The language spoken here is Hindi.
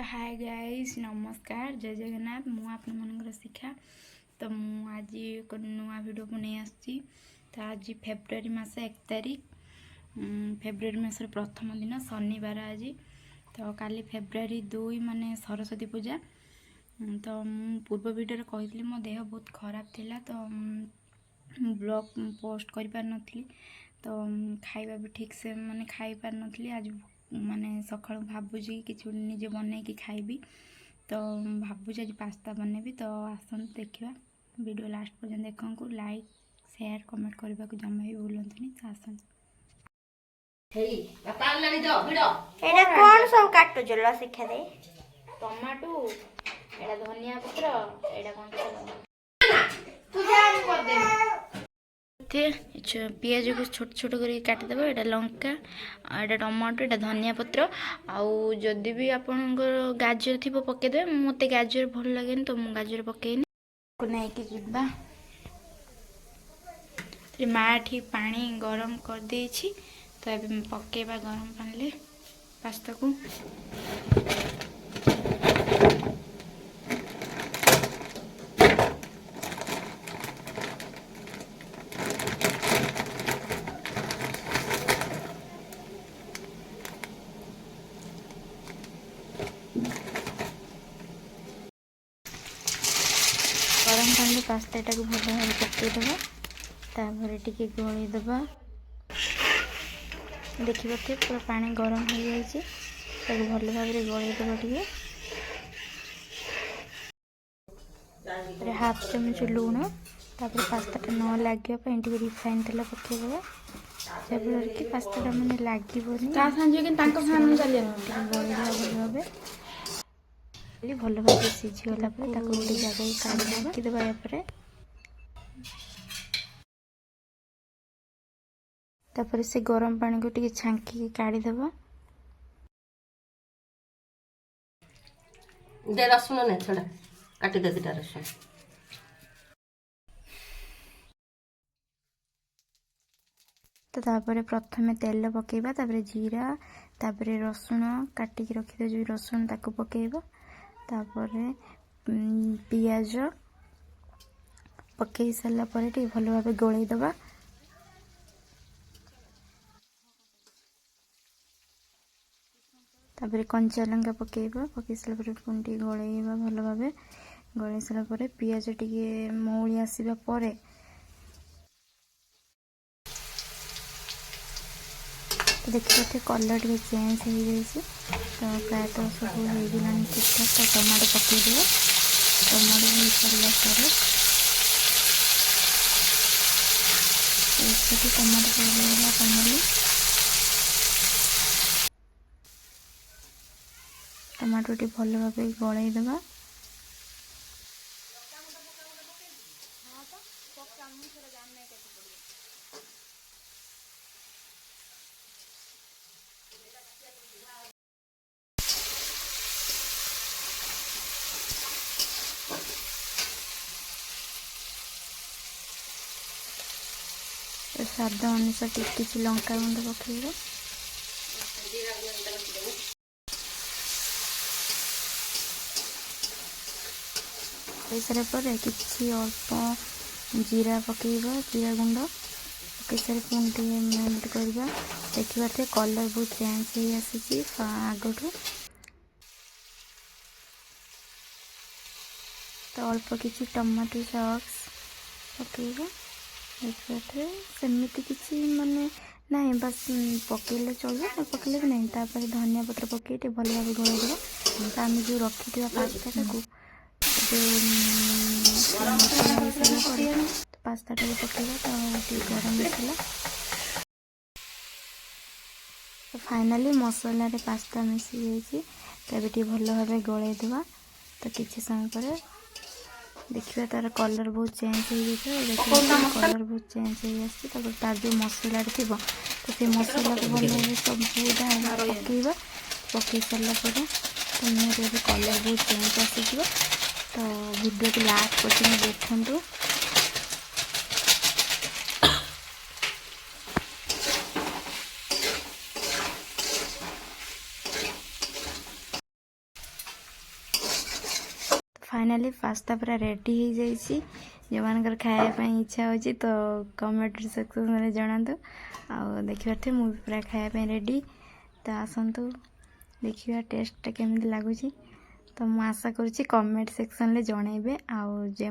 हाय गाइस नमस्कार जय जगन्नाथ मु आपण मनकर शिखा तो मु आज एक नुआ वीडियो को नहीं आसी तो आज फेब्रुआरी मास 1 तारिख फेब्रुआरी मास प्रथम दिन शनिवार आज तो काली फेब्रुआरी 2 माने सरस्वती पूजा तो मु पूर्व वीडियो कही मो देह बहुत खराब थिला तो ब्लॉग पोस्ट कर पार नथली तो खाଇବା भी ठीक से माने खाई पार नथली आज माने सकाळ भाबुजी किछु निजे बनै कि खाइबी तो भाबुजी आज पास्ता बनेबी तो आसन देखिबा वीडियो लास्ट पर्यंत देखंकु लाइक शेयर कमेंट करबा को जम्मा भी भूलंतनी तो आसन हेई बापा लानी दो भिडो एटा कोन सब काटो जल्ला शिक्षा दे टमाटो एटा धनिया पत्र एटा कोन तू जान कर दे पियाज को छोट छोट कर काटिदेव एटा लंका एटा टमाटो एटा धनिया पत्र आउ जदि भी आपणकर गाजर थी पकईदे मत गाजर भल लगे तो मुझे गाजर पकईनी नहीं जीवा माँ ठीक पानी गरम कर दे तो ये पकेबा गरम पानी पास्ता को गरम पानी पास्ता को भल भाव पकईदे तापर टी गलईदे देखिए पूरा पानी गरम हो जाए भल भाव गलईदे टे हाफ चमच लुण तापर पास्ता न लगे रिफाइन तेल पकईदे जहाँफल कि पास्ता मैंने लगे भल भाव सीझीगला गोटे जगह काढ़ी रखीदेवा तापर से गरम पानी को टी छांकी काढ़ीदेवा दे रसुन ने छोड़ा काटी दे दिटा रसुन तो तापर प्रथमे तेल पकेबा तापर जीरा तापर रसुण काटिकी रखिदे जो रसुण ताको पकेबा तापर पियाज पकई सारा पर भल भाव गलईदे तापर कंचा लंका पकेबा पकई सारा पुणी गलईबा भल भाव गलई सारा पियाज टी मौली आसवा पर देखिए कलर टे चेंज हो जाए तो प्रायतः सब होगा ठीक ठाक तो टमाटो पकईदे टमाटो हो सारा पर टमाटो पकड़ा फाइनाली टमाटो टी भल भाव गलईदे स्वाद अनुसार किसी लंका गुंड पकेबा सारा पर किसी अल्प जीरा पकेबा जीरा गुंड पकई सारे पुणी मेल्ट करवा देखिए कलर बहुत चेंज हो आसी आगठू तो अल्प किसी टमाटो सॉस पकेबा देखिए सेमती किसी माने ना बस पकईले चलो न पकईले भी नहीं तापर धनिया पत्र पकई भल भाव गलईदे तो आम जो रखी पास्ता को पास्ता टा पकईबा तो गरम मसला तो फाइनाली मसला रे पास्ता मिसी जाइए तो भल भाव गलईदे तो किसी समय पर देखिए तार कलर बहुत चेंज हो जाए देखिए कलर बहुत चेंज हो तार जो मसला थी तो से मसला को भल भाव सब पकईबा पकई सारा पर तो मेरे कलर बहुत चेंज आसीज तो वीडियो को लास्ट पर्यंत देखूँ फाइनाली पास्ता पूरा रेडी हो जाइए जो मानकर खायापी इच्छा होची तो कमेंट सेक्शन में जनातु आ देखिए मुझे पूरा खायापी रेडी तो आसतु देखिए टेस्ट केमी लगुच तो मुझे आशा करुँची कमेंट सेक्शन में जनइबे आउ जे